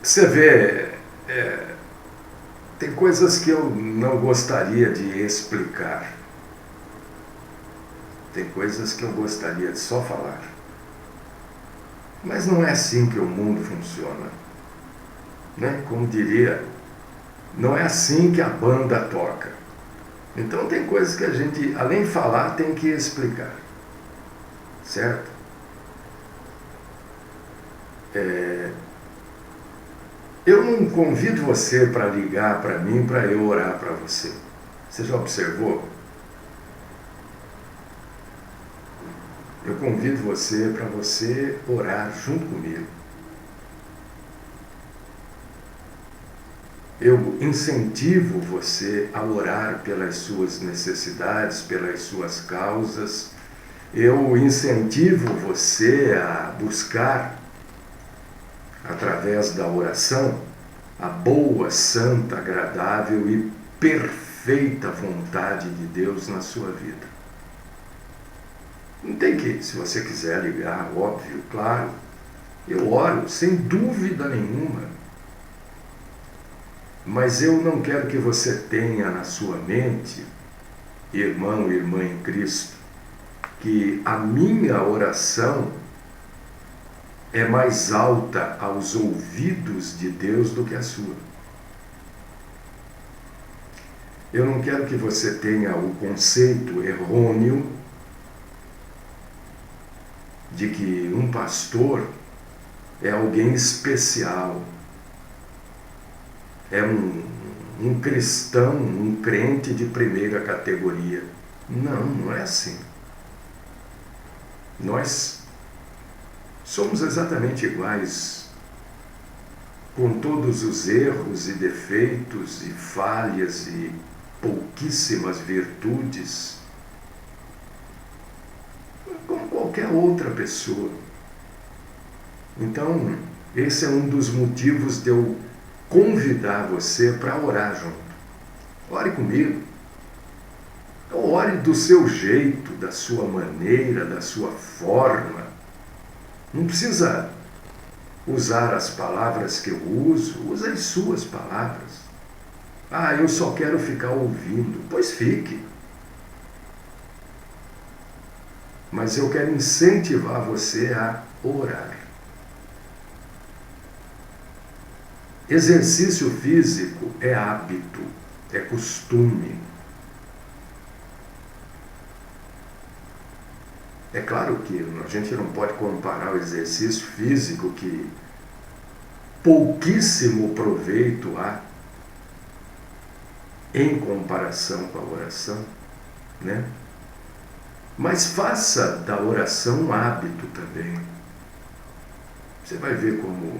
Você vê, tem coisas que eu não gostaria de explicar. Tem coisas que eu gostaria de só falar. Mas não é assim que o mundo funciona. Né? Como diria, não é assim que a banda toca. Então tem coisas que a gente, além de falar, tem que explicar. Certo? Eu não convido você para ligar para mim para eu orar para você. Você já observou? Eu convido você para você orar junto comigo. Eu incentivo você a orar pelas suas necessidades, pelas suas causas. Eu incentivo você a buscar, através da oração, a boa, santa, agradável e perfeita vontade de Deus na sua vida. Não tem que, se você quiser ligar, óbvio, claro, eu oro sem dúvida nenhuma. Mas eu não quero que você tenha na sua mente, irmão e irmã em Cristo, que a minha oração é mais alta aos ouvidos de Deus do que a sua. Eu não quero que você tenha o conceito errôneo de que um pastor é alguém especial, é um cristão, um crente de primeira categoria. Não, não é assim. Nós somos exatamente iguais, com todos os erros e defeitos e falhas e pouquíssimas virtudes, como qualquer outra pessoa. Então, esse é um dos motivos de eu convidar você para orar junto. Ore comigo. Ore do seu jeito, da sua maneira, da sua forma. Não precisa usar as palavras que eu uso, use as suas palavras. Ah, eu só quero ficar ouvindo. Pois fique. Mas eu quero incentivar você a orar. Exercício físico é hábito, é costume. É claro que a gente não pode comparar o exercício físico, que pouquíssimo proveito há em comparação com a oração, né? Mas faça da oração um hábito também. Você vai ver como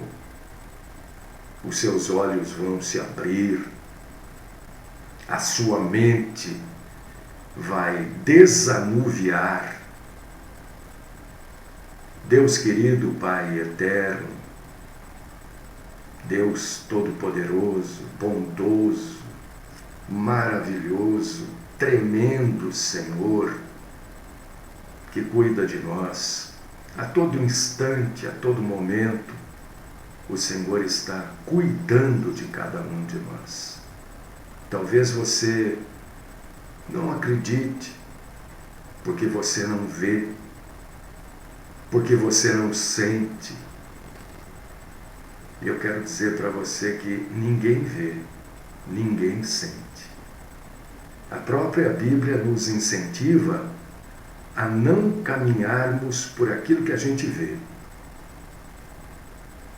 os seus olhos vão se abrir, a sua mente vai desanuviar. Deus querido, Pai eterno, Deus todo-poderoso, bondoso, maravilhoso, tremendo Senhor, que cuida de nós a todo instante, a todo momento. O Senhor está cuidando de cada um de nós. Talvez você não acredite, porque você não vê, porque você não sente. E eu quero dizer para você que ninguém vê, ninguém sente. A própria Bíblia nos incentiva a não caminharmos por aquilo que a gente vê.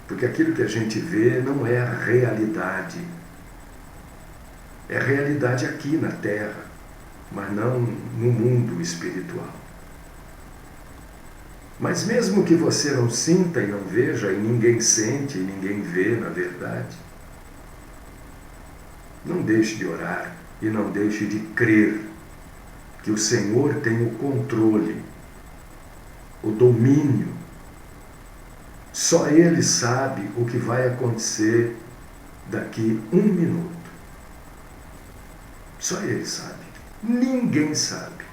Porque aquilo que a gente vê não é a realidade. É a realidade aqui na Terra, mas não no mundo espiritual. Mas mesmo que você não sinta e não veja, e ninguém sente e ninguém vê, na verdade, não deixe de orar e não deixe de crer que o Senhor tem o controle, o domínio. Só Ele sabe o que vai acontecer daqui 1 minuto. Só Ele sabe. Ninguém sabe.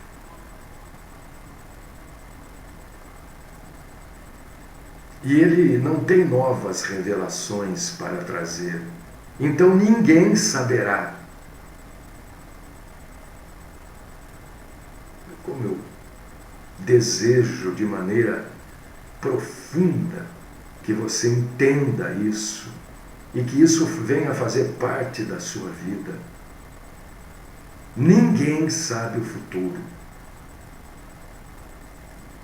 E ele não tem novas revelações para trazer. Então ninguém saberá. Como eu desejo de maneira profunda que você entenda isso e que isso venha a fazer parte da sua vida. Ninguém sabe o futuro,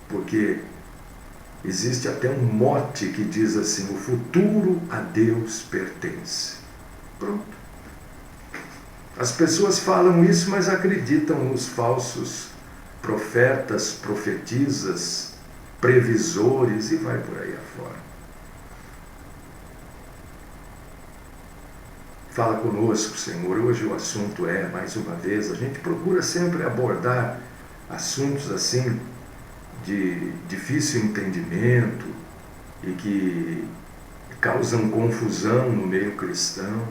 porque existe até um mote que diz assim: o futuro a Deus pertence. Pronto. As pessoas falam isso, mas acreditam nos falsos profetas, profetisas, previsores e vai por aí afora. Fala conosco, Senhor. Hoje o assunto é, mais uma vez, a gente procura sempre abordar assuntos assim de difícil entendimento e que causam confusão no meio cristão.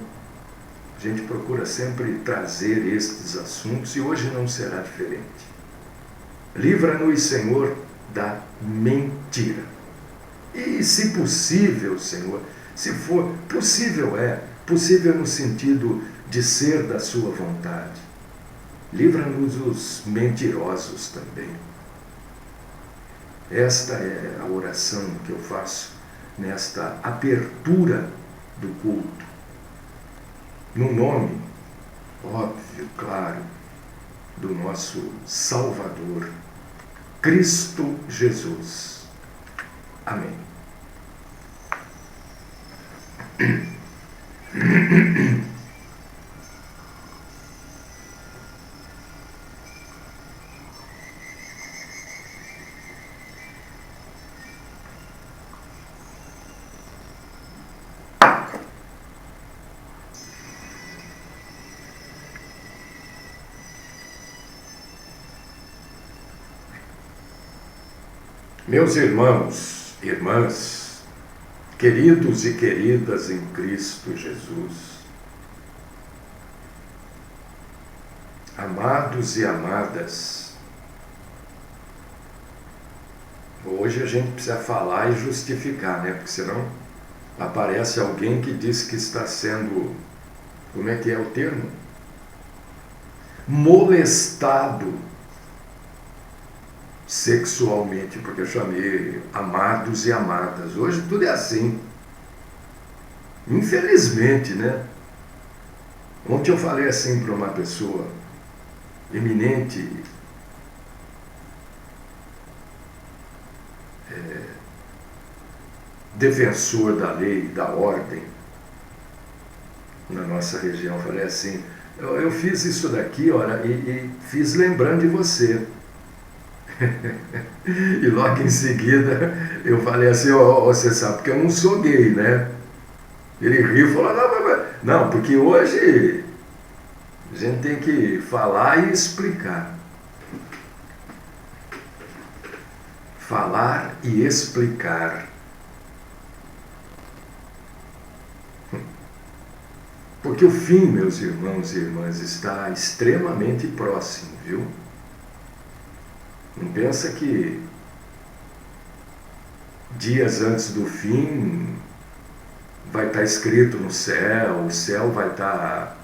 A gente procura sempre trazer estes assuntos e hoje não será diferente. Livra-nos, Senhor, da mentira. E, se possível, Senhor, se for possível, possível no sentido de ser da sua vontade. Livra-nos os mentirosos também. Esta é a oração que eu faço nesta abertura do culto. No nome, óbvio, claro, do nosso Salvador, Cristo Jesus. Amém. Meus irmãos, irmãs, queridos e queridas em Cristo Jesus, amados e amadas, hoje a gente precisa falar e justificar, né? Porque senão aparece alguém que diz que está sendo, como é que é o termo? Molestado sexualmente, porque eu chamei amados e amadas. Hoje tudo é assim. Infelizmente, né? Ontem eu falei assim para uma pessoa eminente, defensor da lei, da ordem, na nossa região. Eu falei assim, eu fiz isso daqui, olha, e fiz lembrando de você. E logo em seguida eu falei assim, você sabe que eu não sou gay, né? Ele riu e falou, não, porque hoje a gente tem que falar e explicar. Falar e explicar. Porque o fim, meus irmãos e irmãs, está extremamente próximo, viu? Não pensa que dias antes do fim vai estar escrito no céu, o céu vai estar,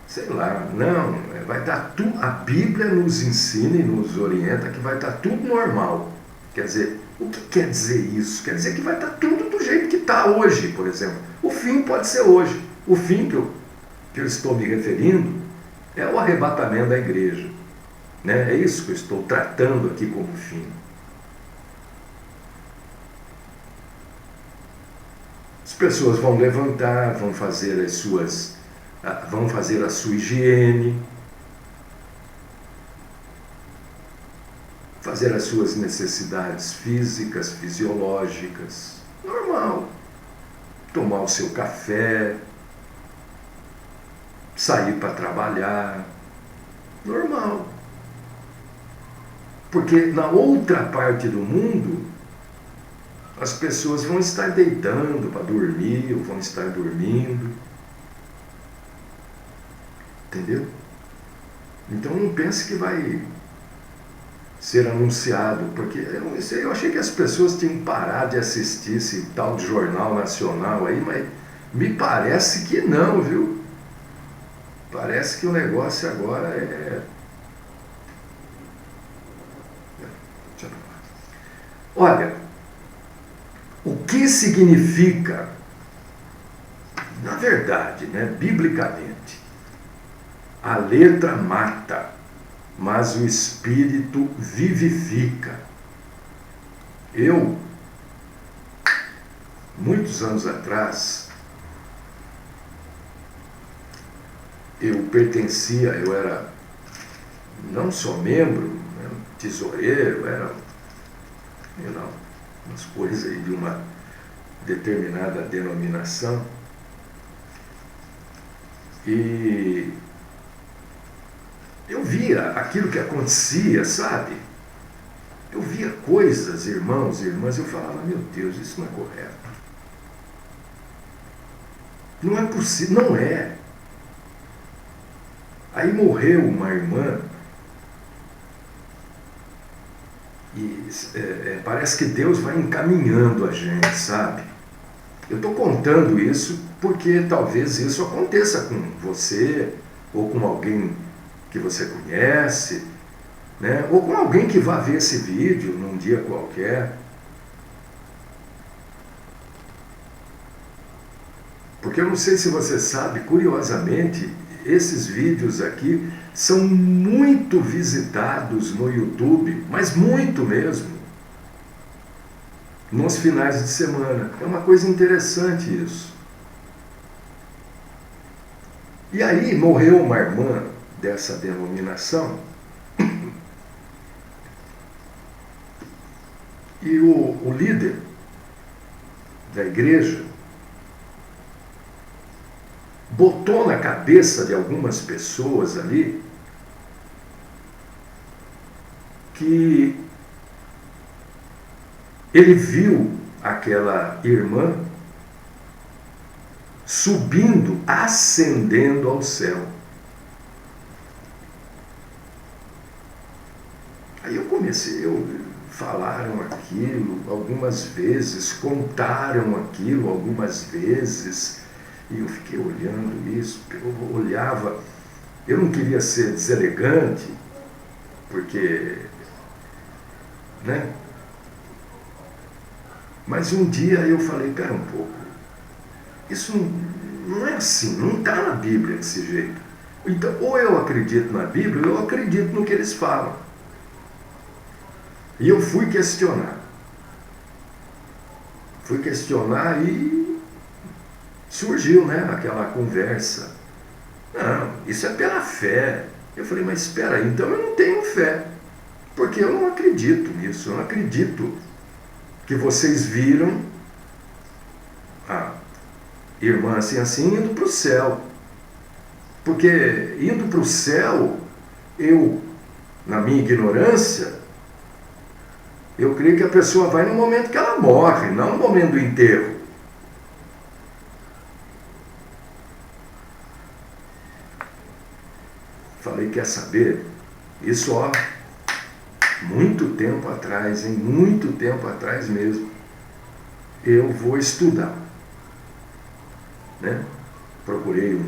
sei lá, não, vai estar tudo, a Bíblia nos ensina e nos orienta que vai estar tudo normal. Quer dizer, o que quer dizer isso? Quer dizer que vai estar tudo do jeito que está hoje, por exemplo. O fim pode ser hoje. O fim que eu estou me referindo é o arrebatamento da igreja. Né? É isso que eu estou tratando aqui como fim. As pessoas vão levantar, vão fazer a sua higiene, fazer as suas necessidades físicas, fisiológicas, normal. Tomar o seu café, sair para trabalhar, normal. Porque na outra parte do mundo, as pessoas vão estar deitando para dormir, ou vão estar dormindo. Entendeu? Então não pense que vai ser anunciado, porque eu achei que as pessoas tinham que parar de assistir esse tal de Jornal Nacional aí, mas me parece que não, viu? Parece que o negócio agora é... Olha, o que significa, na verdade, né, biblicamente, a letra mata, mas o espírito vivifica. Eu, muitos anos atrás, eu era não só membro, né, tesoureiro, era, umas coisas aí de uma determinada denominação. E eu via aquilo que acontecia, sabe? Eu via coisas, irmãos e irmãs, eu falava, meu Deus, isso não é correto. Não é possível, não é. Aí morreu uma irmã e parece que Deus vai encaminhando a gente, sabe? Eu estou contando isso porque talvez isso aconteça com você ou com alguém que você conhece, né? Ou com alguém que vá ver esse vídeo num dia qualquer. Porque eu não sei se você sabe, curiosamente, esses vídeos aqui são muito visitados no YouTube, mas muito mesmo, nos finais de semana. É uma coisa interessante isso. E aí morreu uma irmã dessa denominação e o líder da igreja botou na cabeça de algumas pessoas ali que ele viu aquela irmã subindo, ascendendo ao céu. Aí falaram aquilo algumas vezes, contaram aquilo algumas vezes, e eu fiquei olhando isso, eu olhava, eu não queria ser deselegante, porque, né? Mas um dia eu falei, pera um pouco, isso não é assim, não está na Bíblia desse jeito. Então, ou eu acredito na Bíblia, ou eu acredito no que eles falam. E eu fui questionar. E surgiu, né, aquela conversa. Não, isso é pela fé. Eu falei, mas espera aí, então eu não tenho fé. Porque eu não acredito nisso, eu não acredito que vocês viram a irmã assim indo para o céu. Porque indo para o céu, eu, na minha ignorância, eu creio que a pessoa vai no momento que ela morre, não no momento do enterro. Falei, quer saber? Isso, ó, muito tempo atrás, hein? Muito tempo atrás mesmo. Eu vou estudar, né? Procurei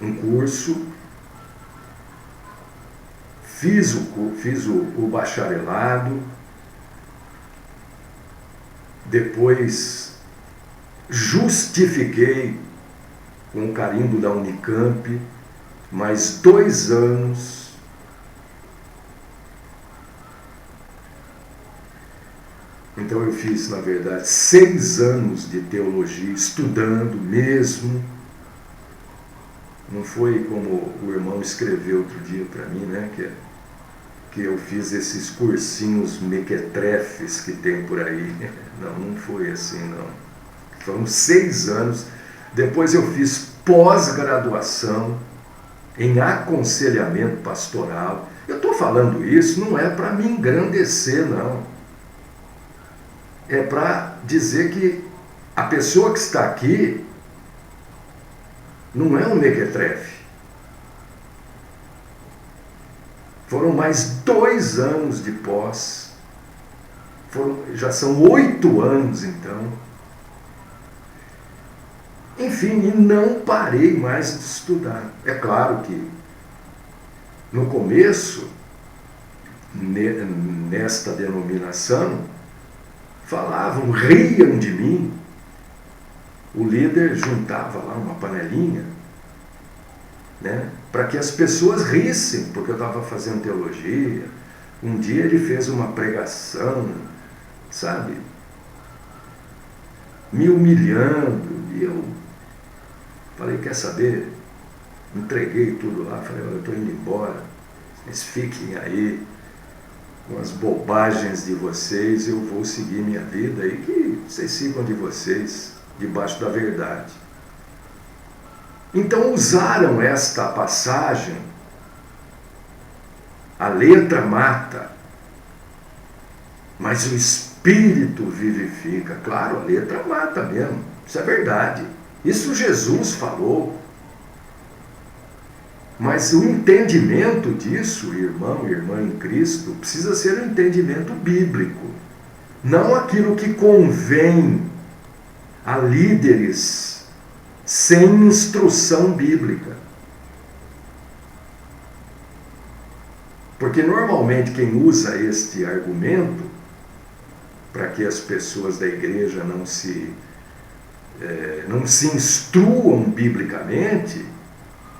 um curso, fiz o bacharelado, depois justifiquei com o carimbo da Unicamp, mais 2 anos. Então eu fiz, na verdade, 6 anos de teologia, estudando mesmo. Não foi como o irmão escreveu outro dia para mim, né? Que eu fiz esses cursinhos mequetrefes que tem por aí. Não foi assim, não. Foram 6 anos. Depois eu fiz pós-graduação em aconselhamento pastoral. Eu estou falando isso não é para me engrandecer, não. É para dizer que a pessoa que está aqui não é um mequetrefe. Foram mais 2 anos de pós. Já são 8 anos, então. Enfim, e não parei mais de estudar. É claro que, no começo, nesta denominação, falavam, riam de mim. O líder juntava lá uma panelinha, né, para que as pessoas rissem, porque eu estava fazendo teologia. Um dia ele fez uma pregação, sabe, me humilhando, e eu falei, quer saber? Entreguei tudo lá, falei, olha, eu estou indo embora, vocês fiquem aí com as bobagens de vocês, eu vou seguir minha vida e que vocês sigam de vocês, debaixo da verdade. Então usaram esta passagem, a letra mata, mas o Espírito vivifica. Claro, a letra mata mesmo, isso é verdade. Isso Jesus falou. Mas o entendimento disso, irmão e irmã em Cristo, precisa ser um entendimento bíblico. Não aquilo que convém a líderes sem instrução bíblica. Porque normalmente quem usa este argumento para que as pessoas da igreja não se instruam biblicamente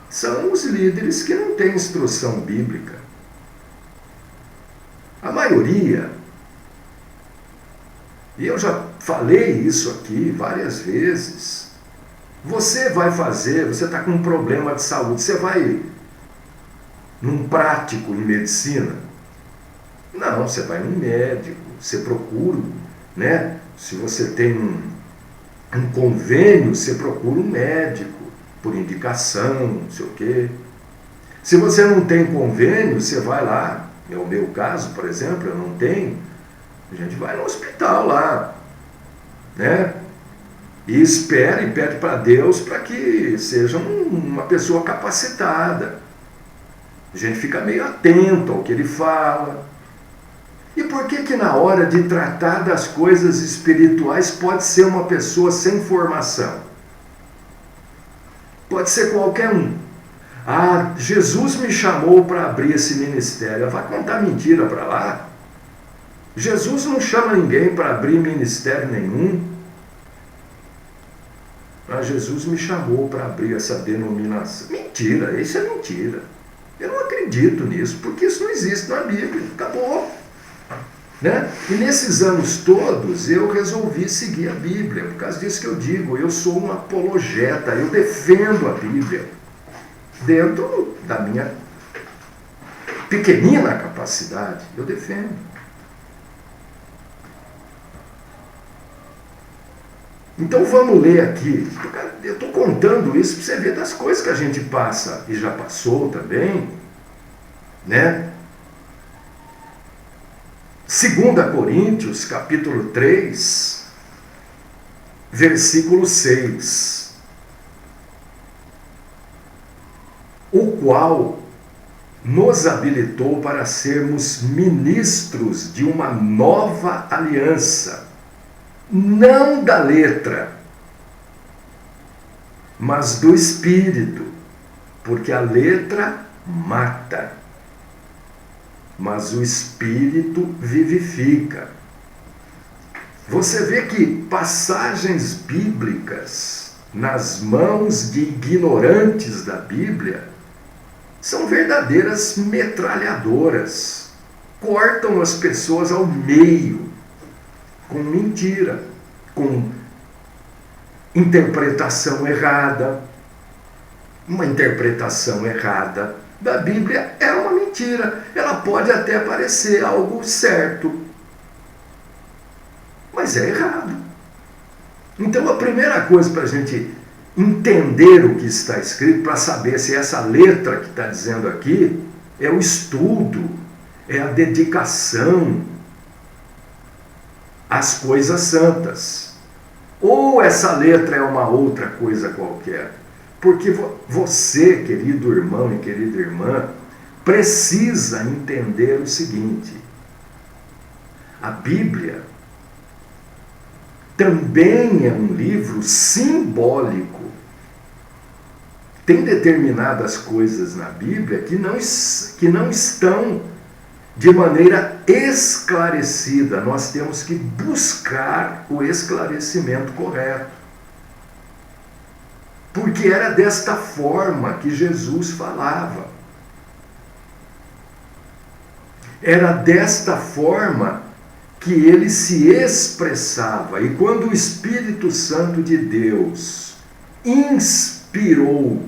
são os líderes que não têm instrução bíblica. A maioria, e eu já falei isso aqui várias vezes, você está com um problema de saúde, você vai num prático em medicina? Não, você vai num médico, você procura, né? Se você tem um convênio, você procura um médico, por indicação, não sei o quê. Se você não tem convênio, você vai lá, é o meu caso, por exemplo, eu não tenho, a gente vai no hospital lá, né? E espera e pede para Deus para que seja uma pessoa capacitada. A gente fica meio atento ao que ele fala. E por que na hora de tratar das coisas espirituais pode ser uma pessoa sem formação? Pode ser qualquer um. Ah, Jesus me chamou para abrir esse ministério. Vai contar mentira para lá? Jesus não chama ninguém para abrir ministério nenhum. Ah, Jesus me chamou para abrir essa denominação. Mentira, isso é mentira. Eu não acredito nisso, porque isso não existe na Bíblia. Acabou. Né? E nesses anos todos eu resolvi seguir a Bíblia. Por causa disso que eu digo, eu sou um apologeta, eu defendo a Bíblia. Dentro da minha pequenina capacidade, eu defendo. Então vamos ler aqui. Eu estou contando isso para você ver das coisas que a gente passa e já passou também, né? 2 Coríntios, capítulo 3, versículo 6. O qual nos habilitou para sermos ministros de uma nova aliança, não da letra, mas do Espírito, porque a letra mata, mas o Espírito vivifica. Você vê que passagens bíblicas nas mãos de ignorantes da Bíblia são verdadeiras metralhadoras, cortam as pessoas ao meio, com mentira, com interpretação errada. Uma interpretação errada da Bíblia é uma mentira. Ela pode até parecer algo certo, mas é errado. Então a primeira coisa para a gente entender o que está escrito, para saber se essa letra que está dizendo aqui é o estudo, é a dedicação às coisas santas, ou essa letra é uma outra coisa qualquer. Porque você, querido irmão e querida irmã, precisa entender o seguinte: a Bíblia também é um livro simbólico. Tem determinadas coisas na Bíblia que não estão de maneira esclarecida. Nós temos que buscar o esclarecimento correto. Porque era desta forma que Jesus falava. Era desta forma que ele se expressava. E quando o Espírito Santo de Deus inspirou,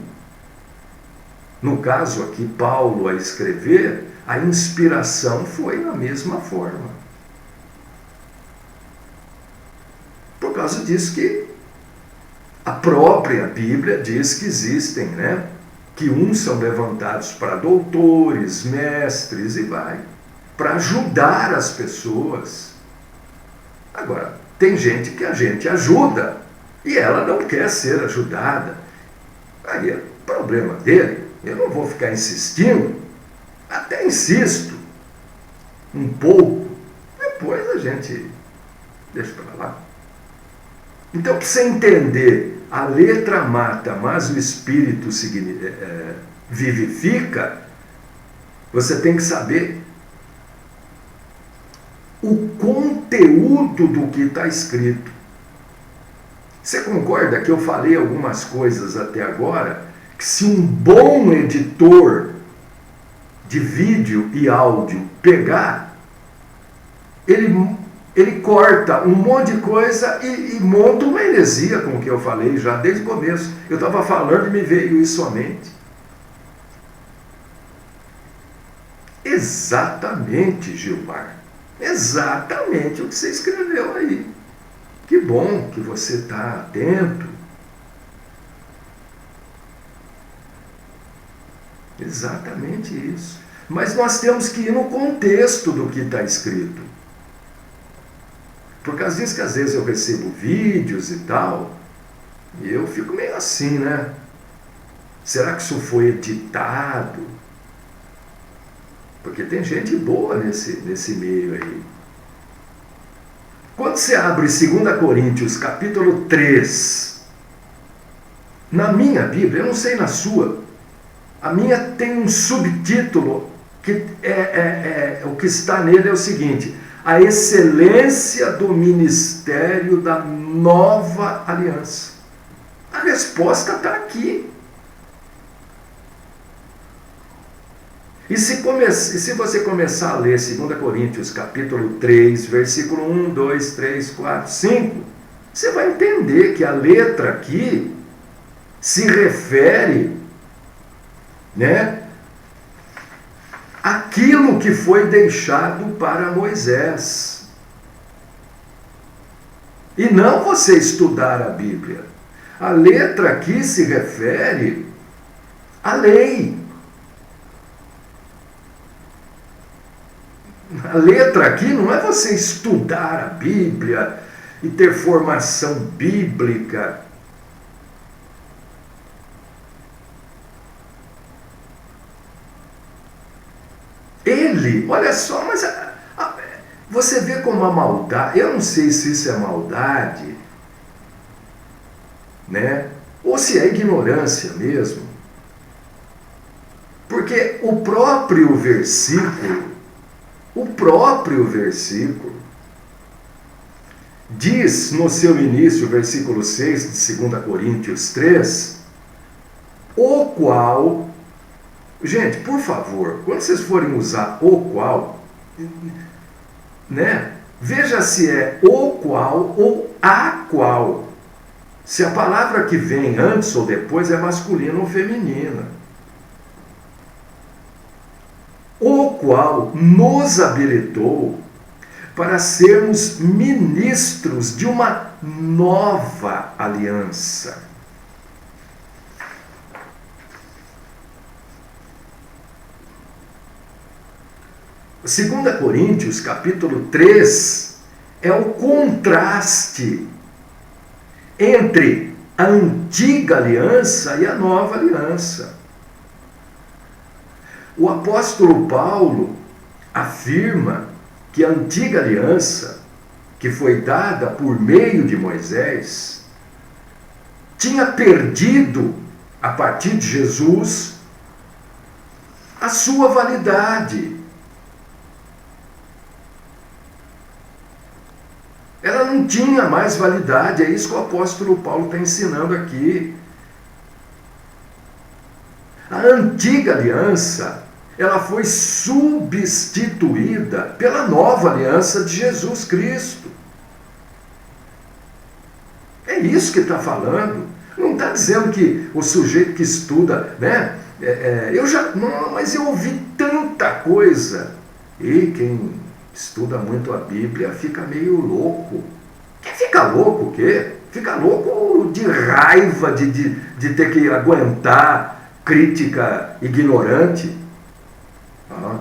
no caso aqui Paulo a escrever, a inspiração foi da mesma forma. Por causa disso que a própria Bíblia diz que existem, né? Que uns são levantados para doutores, mestres e vai, para ajudar as pessoas. Agora, tem gente que a gente ajuda e ela não quer ser ajudada. Aí é problema dele. Eu não vou ficar insistindo. Até insisto um pouco. Depois a gente deixa para lá. Então, para você entender, a letra mata, mas o Espírito vivifica, você tem que saber o conteúdo do que está escrito. Você concorda que eu falei algumas coisas até agora, que se um bom editor de vídeo e áudio pegar, ele corta um monte de coisa e monta uma heresia com o que eu falei já desde o começo. Eu estava falando e me veio isso à mente. Exatamente, Gilmar. Exatamente o que você escreveu aí. Que bom que você está atento. Exatamente isso. Mas nós temos que ir no contexto do que está escrito. Por causa disso que às vezes eu recebo vídeos e tal, e eu fico meio assim, né? Será que isso foi editado? Porque tem gente boa nesse meio aí. Quando você abre 2 Coríntios, capítulo 3, na minha Bíblia, eu não sei na sua, a minha tem um subtítulo, que o que está nele é o seguinte: a excelência do ministério da nova aliança. A resposta está aqui. E se você começar a ler 2 Coríntios capítulo 3, versículo 1, 2, 3, 4, 5, você vai entender que a letra aqui se refere, né, àquilo que foi deixado para Moisés. E não você estudar a Bíblia. A letra aqui se refere à lei. A letra aqui não é você estudar a Bíblia e ter formação bíblica. Ele, olha só, mas você vê como a maldade, eu não sei se isso é maldade, né? Ou se é ignorância mesmo. Porque o próprio versículo diz no seu início, versículo 6 de 2 Coríntios 3, o qual, gente, por favor, quando vocês forem usar o qual, né, veja se é o qual ou a qual, se a palavra que vem antes ou depois é masculina ou feminina. O qual nos habilitou para sermos ministros de uma nova aliança. Segunda Coríntios, capítulo 3, é o contraste entre a antiga aliança e a nova aliança. O apóstolo Paulo afirma que a antiga aliança, que foi dada por meio de Moisés, tinha perdido, a partir de Jesus, a sua validade. Ela não tinha mais validade, é isso que o apóstolo Paulo está ensinando aqui. A antiga aliança, ela foi substituída pela nova aliança de Jesus Cristo. É isso que está falando. Não está dizendo que o sujeito que estuda, né? Mas eu ouvi tanta coisa. E quem estuda muito a Bíblia fica meio louco. Quem fica louco o quê? Fica louco de raiva de ter que aguentar crítica ignorante.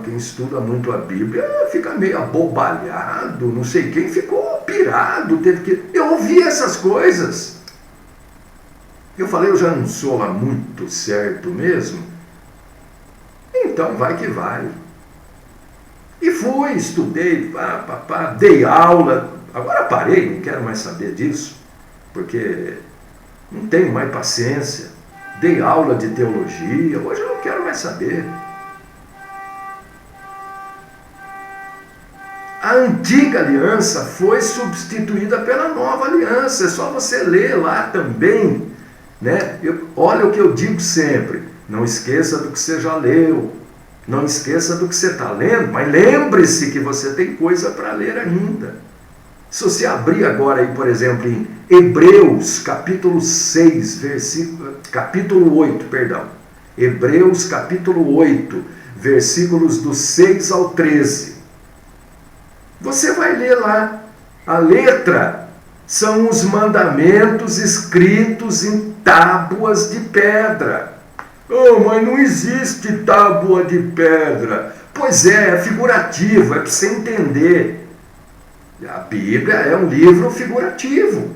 Quem estuda muito a Bíblia fica meio abobalhado, não sei quem ficou pirado, teve que... Eu ouvi essas coisas. Eu falei, eu já não sou lá muito certo mesmo. Então vai que vai. E fui, estudei, dei aula. Agora parei, não quero mais saber disso, porque não tenho mais paciência. Dei aula de teologia, hoje eu não quero mais saber. A antiga aliança foi substituída pela nova aliança. É só você ler lá também, né? Olha o que eu digo sempre. Não esqueça do que você já leu. Não esqueça do que você está lendo. Mas lembre-se que você tem coisa para ler ainda. Se você abrir agora, aí, por exemplo, em Hebreus, capítulo 8. Hebreus, capítulo 8, versículos do 6 ao 13. Você vai ler lá, a letra são os mandamentos escritos em tábuas de pedra. Mas não existe tábua de pedra. Pois é figurativo, é para você entender. A Bíblia é um livro figurativo.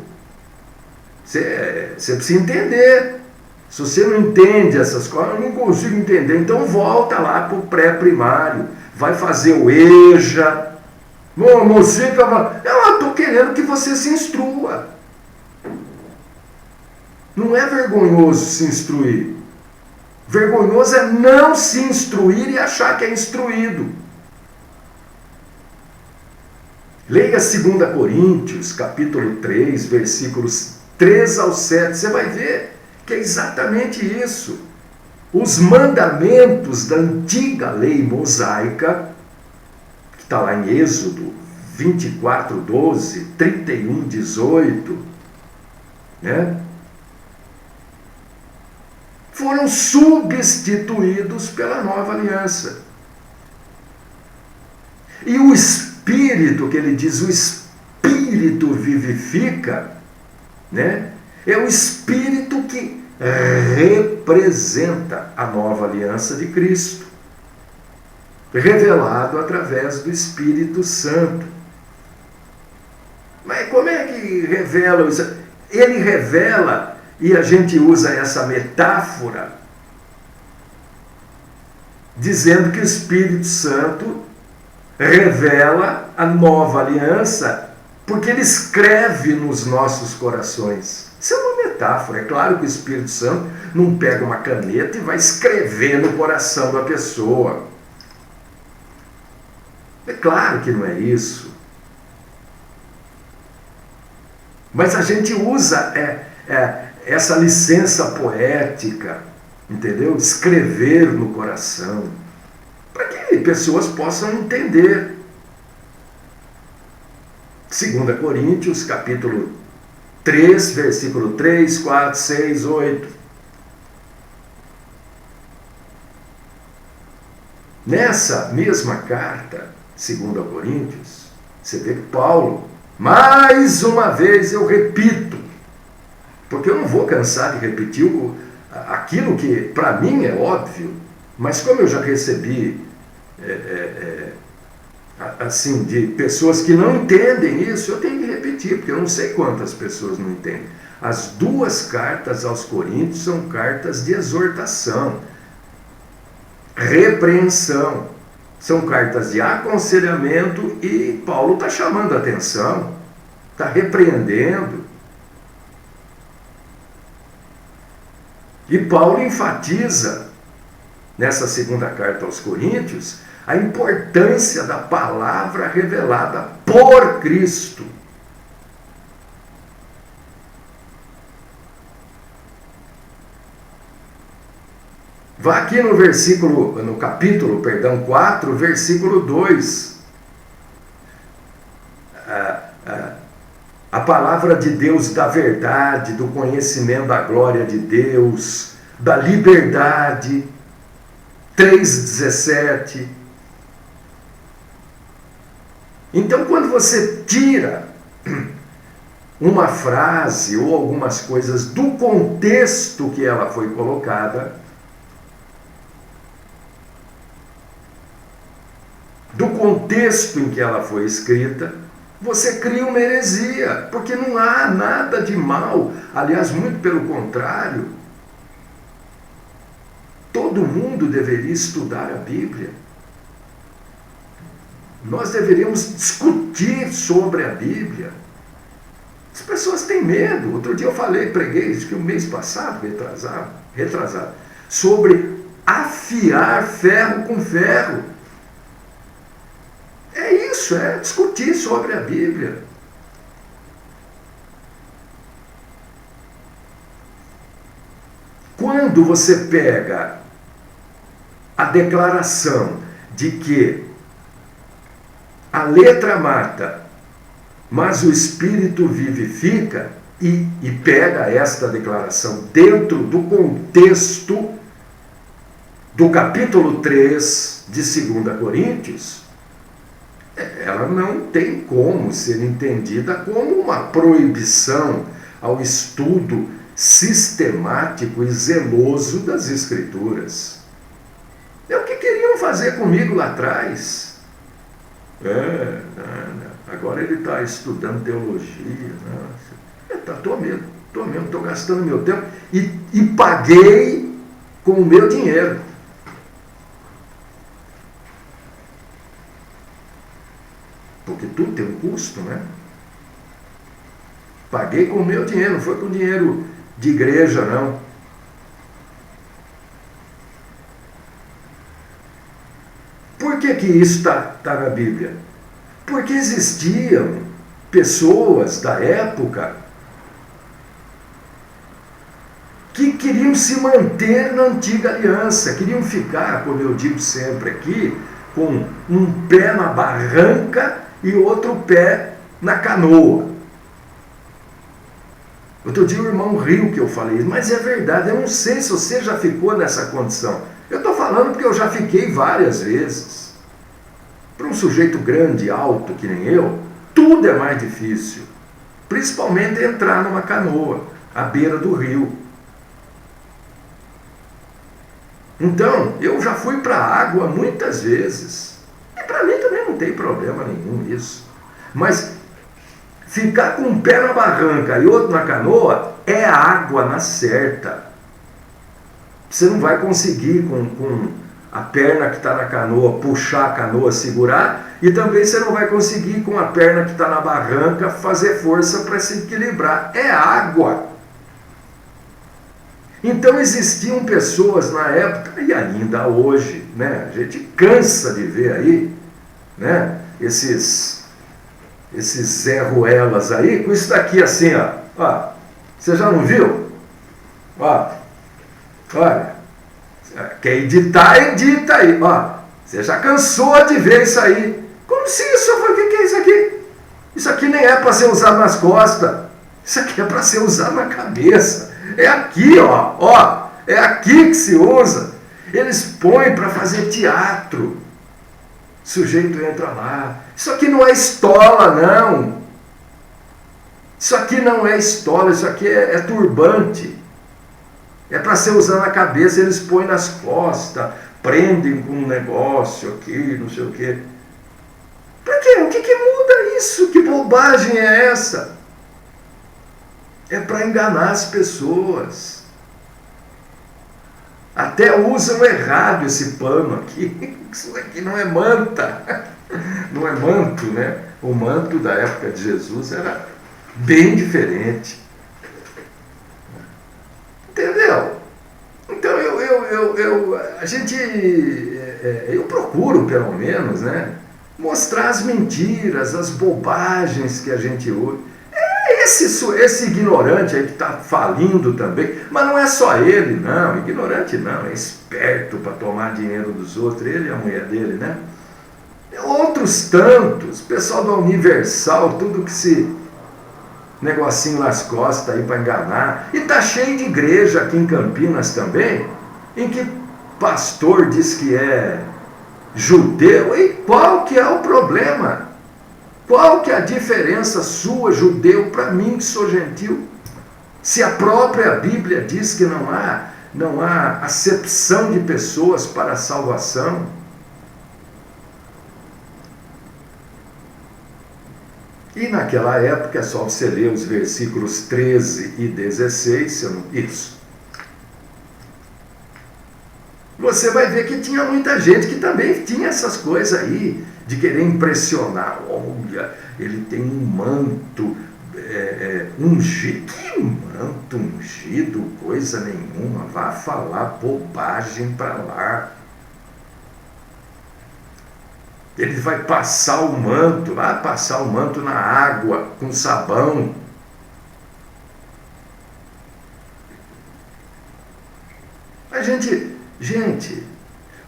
Você precisa entender. Se você não entende essas coisas, eu não consigo entender. Então volta lá para o pré-primário, vai fazer o EJA. Eu estou querendo que você se instrua. Não é vergonhoso se instruir. Vergonhoso é não se instruir e achar que é instruído. Leia 2 Coríntios, capítulo 3, versículos 3 ao 7. Você vai ver que é exatamente isso. Os mandamentos da antiga lei mosaica, está lá em Êxodo 24, 12, 31, 18, né? Foram substituídos pela nova aliança. E o Espírito, que ele diz, o Espírito vivifica, né? É o Espírito que representa a nova aliança de Cristo, revelado através do Espírito Santo. Mas como é que revela isso? Ele revela, e a gente usa essa metáfora, dizendo que o Espírito Santo revela a nova aliança, porque ele escreve nos nossos corações. Isso é uma metáfora. É claro que o Espírito Santo não pega uma caneta e vai escrever no coração da pessoa. É claro que não é isso. Mas a gente usa essa licença poética, entendeu? Escrever no coração, para que pessoas possam entender. 2 Coríntios, capítulo 3, versículo 3, 4, 6, 8. Nessa mesma carta, 2 Coríntios, você vê que Paulo, mais uma vez eu repito, porque eu não vou cansar de repetir aquilo que para mim é óbvio, mas como eu já recebi assim, de pessoas que não entendem isso, eu tenho que repetir, porque eu não sei quantas pessoas não entendem. As duas cartas aos Coríntios são cartas de exortação. repreensão. São cartas de aconselhamento e Paulo está chamando a atenção, está repreendendo. E Paulo enfatiza, nessa segunda carta aos Coríntios, a importância da palavra revelada por Cristo. Vá aqui no capítulo 4, versículo 2. A palavra de Deus da verdade, do conhecimento da glória de Deus, da liberdade. 3,17. Então, quando você tira uma frase ou algumas coisas do contexto que ela foi colocada, do contexto em que ela foi escrita, você cria uma heresia, porque não há nada de mal. Aliás, muito pelo contrário, todo mundo deveria estudar a Bíblia. Nós deveríamos discutir sobre a Bíblia. As pessoas têm medo. Outro dia eu preguei, acho que o mês passado, retrasado, sobre afiar ferro com ferro. É isso, é discutir sobre a Bíblia. Quando você pega a declaração de que a letra mata, mas o Espírito vivifica, e pega esta declaração dentro do contexto do capítulo 3 de 2 Coríntios, ela não tem como ser entendida como uma proibição ao estudo sistemático e zeloso das Escrituras. É o que queriam fazer comigo lá atrás. Agora ele está estudando teologia. Estou gastando meu tempo e paguei com o meu dinheiro. Porque tudo tem um custo, né? Paguei com o meu dinheiro, não foi com dinheiro de igreja, não. Por que isso está na Bíblia? Porque existiam pessoas da época que queriam se manter na antiga aliança, queriam ficar, como eu digo sempre aqui, com um pé na barranca e outro pé na canoa. Outro dia o irmão riu que eu falei, mas é verdade, eu não sei se você já ficou nessa condição. Eu estou falando porque eu já fiquei várias vezes. Para um sujeito grande, alto, que nem eu, tudo é mais difícil. Principalmente entrar numa canoa, à beira do rio. Então, eu já fui para a água muitas vezes. E para mim também não tem problema nenhum isso. Mas ficar com um pé na barranca e outro na canoa é água na certa. Você não vai conseguir com a perna que está na canoa puxar a canoa, segurar, e também você não vai conseguir com a perna que está na barranca fazer força para se equilibrar. É água. Então existiam pessoas na época, e ainda hoje, né? A gente cansa de ver aí, né? Esses Zé Ruelas aí, com isso daqui assim, ó. Você já não viu? Olha, quer editar, edita aí, você já cansou de ver isso aí. Como se isso, o que é isso aqui? Isso aqui nem é para ser usado nas costas, isso aqui é para ser usado na cabeça. É aqui, é aqui que se usa. Eles põem para fazer teatro. O sujeito entra lá. Isso aqui não é estola, não. Isso aqui não é estola, isso aqui é turbante. É para ser usado na cabeça, eles põem nas costas, prendem com um negócio aqui, não sei o quê. Para quê? O que muda isso? Que bobagem é essa? É para enganar as pessoas. Até usam errado esse pano aqui. Isso aqui não é manta. Não é manto, né? O manto da época de Jesus era bem diferente. Entendeu? Então eu procuro, pelo menos, né, mostrar as mentiras, as bobagens que a gente usa. Esse ignorante aí que está falindo também, mas não é só ele, não, ignorante não, é esperto para tomar dinheiro dos outros, ele e a mulher dele, né? Outros tantos, pessoal da Universal, tudo que se negocinho nas costas aí para enganar. E tá cheio de igreja aqui em Campinas também, em que pastor diz que é judeu. E qual que é o problema? Qual que é a diferença sua, judeu, para mim que sou gentil? Se a própria Bíblia diz que não há acepção de pessoas para a salvação. E naquela época, é só você ler os versículos 13 e 16, isso. Você vai ver que tinha muita gente que também tinha essas coisas aí, de querer impressionar. Olha, ele tem um manto ungido. Que manto ungido? Coisa nenhuma. Vá falar bobagem para lá. Ele vai passar o manto, vai passar o manto na água, com sabão. A gente,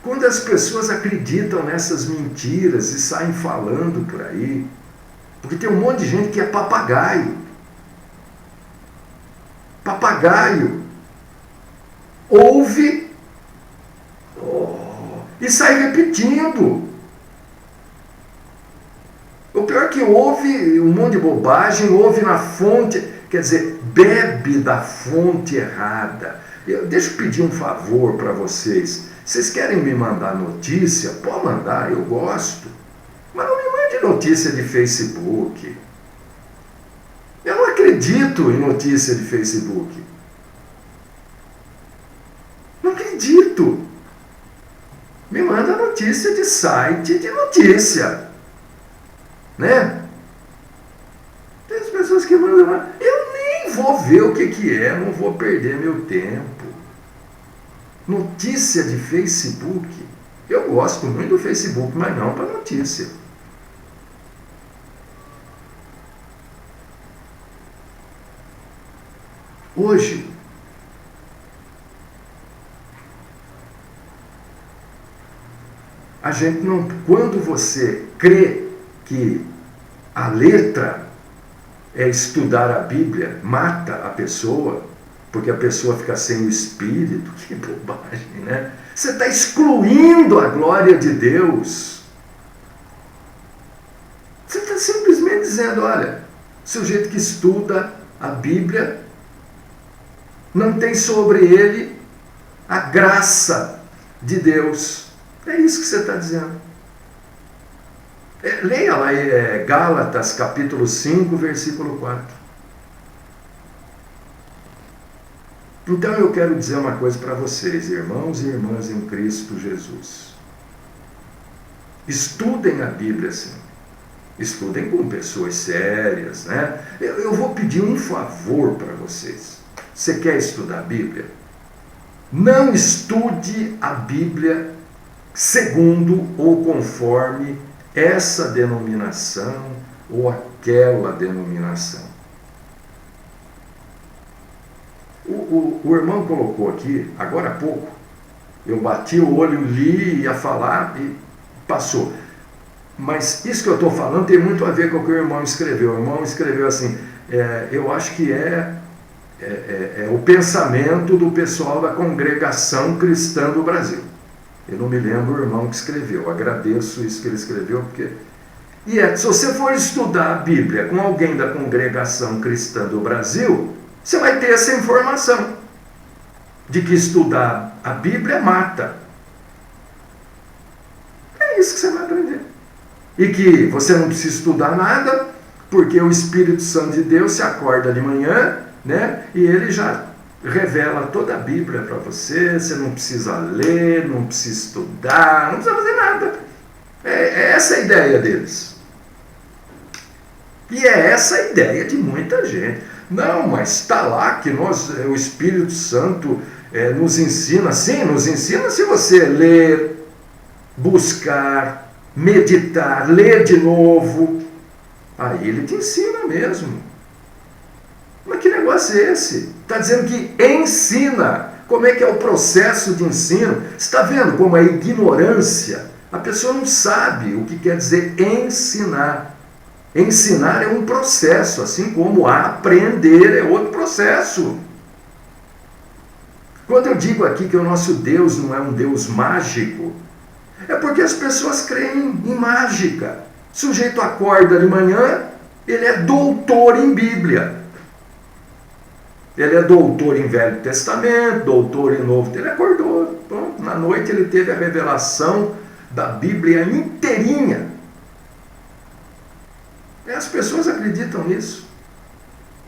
quando as pessoas acreditam nessas mentiras e saem falando por aí, porque tem um monte de gente que é papagaio. Papagaio. Ouve e sai repetindo. O pior é que ouve um monte de bobagem, ouve na fonte, quer dizer, bebe da fonte errada. Deixa eu pedir um favor para vocês. Vocês querem me mandar notícia? Pode mandar, eu gosto. Mas não me mande notícia de Facebook. Eu não acredito em notícia de Facebook. Não acredito. Me manda notícia de site de notícia. Né? Tem as pessoas que mandam, eu nem vou ver o que é, não vou perder meu tempo. Notícia de Facebook, eu gosto muito do Facebook, mas não para notícia. Hoje, a gente não, quando você crê que a letra é estudar a Bíblia, mata a pessoa, porque a pessoa fica sem o Espírito, que bobagem, né? Você está excluindo a glória de Deus. Você está simplesmente dizendo, olha, o sujeito que estuda a Bíblia não tem sobre ele a graça de Deus. É isso que você está dizendo. Leia lá Gálatas capítulo 5, versículo 4. Então eu quero dizer uma coisa para vocês, irmãos e irmãs em Cristo Jesus. Estudem a Bíblia sim. Estudem com pessoas sérias, né? Eu vou pedir um favor para vocês. Você quer estudar a Bíblia? Não estude a Bíblia segundo ou conforme essa denominação ou aquela denominação. O irmão colocou aqui, agora há pouco, eu bati o olho, li, ia falar e passou. Mas isso que eu estou falando tem muito a ver com o que o irmão escreveu. O irmão escreveu assim, eu acho que é o pensamento do pessoal da Congregação Cristã do Brasil. Eu não me lembro o irmão que escreveu, eu agradeço isso que ele escreveu, porque... se você for estudar a Bíblia com alguém da Congregação Cristã do Brasil, você vai ter essa informação de que estudar a Bíblia mata. É isso que você vai aprender. E que você não precisa estudar nada, porque o Espírito Santo de Deus se acorda de manhã, né? E ele já revela toda a Bíblia para você, você não precisa ler, não precisa estudar, não precisa fazer nada. É essa a ideia deles. E é essa a ideia de muita gente. Não, mas está lá que o Espírito Santo nos ensina. Sim, nos ensina se você ler, buscar, meditar, ler de novo. Aí ele te ensina mesmo. Mas que negócio é esse? Está dizendo que ensina. Como é que é o processo de ensino? Você está vendo como a ignorância, a pessoa não sabe o que quer dizer ensinar. Ensinar é um processo, assim como aprender é outro processo. Quando eu digo aqui que o nosso Deus não é um Deus mágico, é porque as pessoas creem em mágica. O sujeito acorda de manhã, ele é doutor em Bíblia. Ele é doutor em Velho Testamento, doutor em Novo Testamento. Ele acordou. Bom, na noite ele teve a revelação da Bíblia inteirinha. E as pessoas acreditam nisso.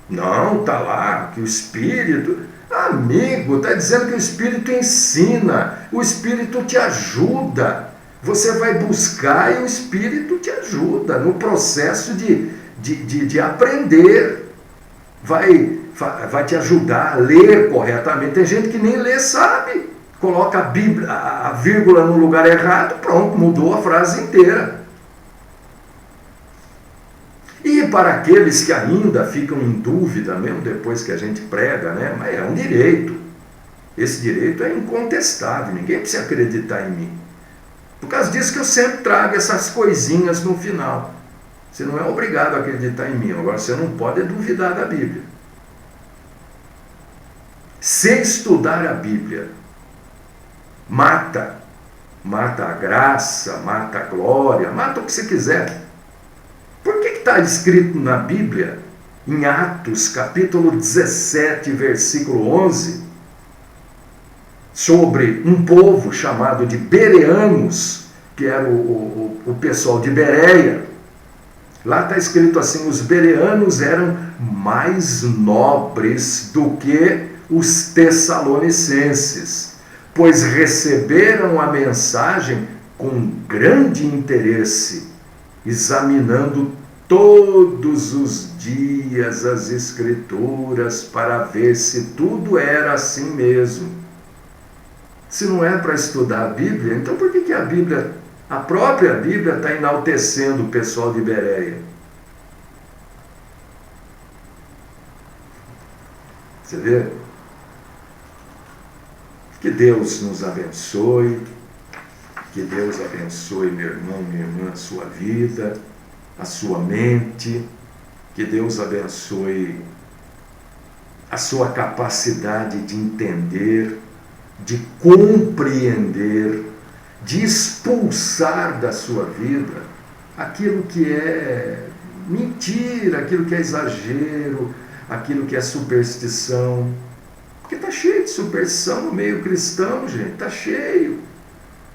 Não, está lá que o Espírito... Amigo, está dizendo que o Espírito ensina, o Espírito te ajuda. Você vai buscar e o Espírito te ajuda no processo de aprender. Vai te ajudar a ler corretamente. Tem gente que nem lê, sabe. Coloca a Bíblia, a vírgula no lugar errado, pronto, mudou a frase inteira. E para aqueles que ainda ficam em dúvida, mesmo depois que a gente prega, né? Mas é um direito. Esse direito é incontestável, ninguém precisa acreditar em mim. Por causa disso que eu sempre trago essas coisinhas no final. Você não é obrigado a acreditar em mim, agora você não pode duvidar da Bíblia. Se estudar a Bíblia, mata a graça, mata a glória, mata o que você quiser. Por que está escrito na Bíblia, em Atos, capítulo 17, versículo 11, sobre um povo chamado de Bereanos, que era o pessoal de Bereia? Lá está escrito assim: os bereanos eram mais nobres do que os tessalonicenses, pois receberam a mensagem com grande interesse, examinando todos os dias as Escrituras para ver se tudo era assim mesmo. Se não é para estudar a Bíblia, então por que a Bíblia, a própria Bíblia, está enaltecendo o pessoal de Bereia? Você vê? Que Deus nos abençoe. Que Deus abençoe, meu irmão, minha irmã, a sua vida, a sua mente. Que Deus abençoe a sua capacidade de entender, de compreender, de expulsar da sua vida aquilo que é mentira, aquilo que é exagero, aquilo que é superstição. Porque está cheio de superstição no meio cristão, gente, está cheio.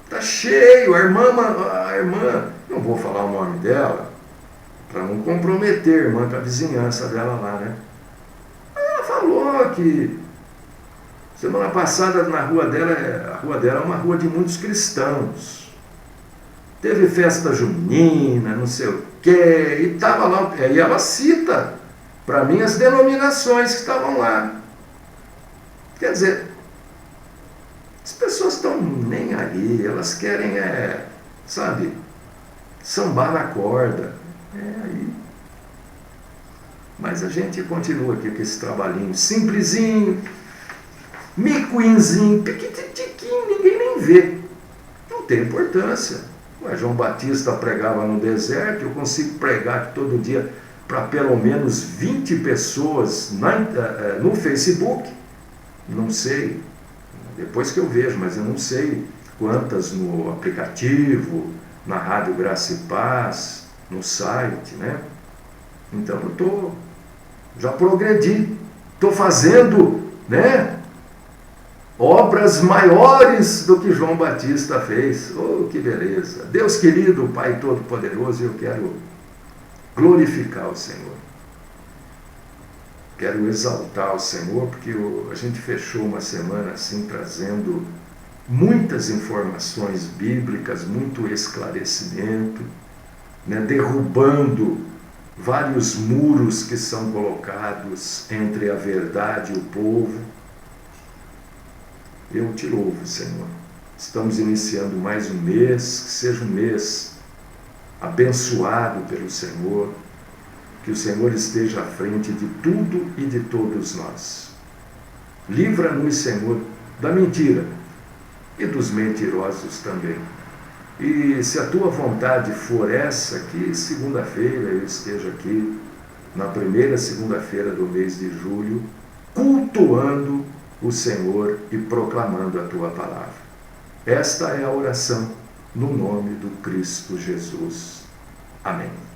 Está cheio. A irmã, não vou falar o nome dela, para não comprometer a irmã com a vizinhança dela lá, né? Ela falou que semana passada na rua dela, a rua dela é uma rua de muitos cristãos. Teve festa junina, não sei o quê, e estava lá, e ela cita para mim as denominações que estavam lá. Quer dizer, as pessoas estão nem aí, elas querem, sabe, sambar na corda. Aí. Mas a gente continua aqui com esse trabalhinho simplesinho, micuinzinho, piquititiquinho, ninguém nem vê. Não tem importância. O João Batista pregava no deserto, eu consigo pregar aqui todo dia para pelo menos 20 pessoas no Facebook. Não sei, depois que eu vejo, mas eu não sei quantas no aplicativo, na Rádio Graça e Paz, no site, né? Então eu já progredi, estou fazendo, né, obras maiores do que João Batista fez. Oh, que beleza! Deus querido, Pai Todo-Poderoso, eu quero glorificar o Senhor. Quero exaltar o Senhor, porque a gente fechou uma semana assim, trazendo muitas informações bíblicas, muito esclarecimento, né, derrubando vários muros que são colocados entre a verdade e o povo. Eu te louvo, Senhor. Estamos iniciando mais um mês, que seja um mês abençoado pelo Senhor, que o Senhor esteja à frente de tudo e de todos nós. Livra-nos, Senhor, da mentira e dos mentirosos também. E se a tua vontade for essa, que segunda-feira eu esteja aqui, na primeira segunda-feira do mês de julho, cultuando o Senhor e proclamando a tua palavra. Esta é a oração no nome do Cristo Jesus. Amém.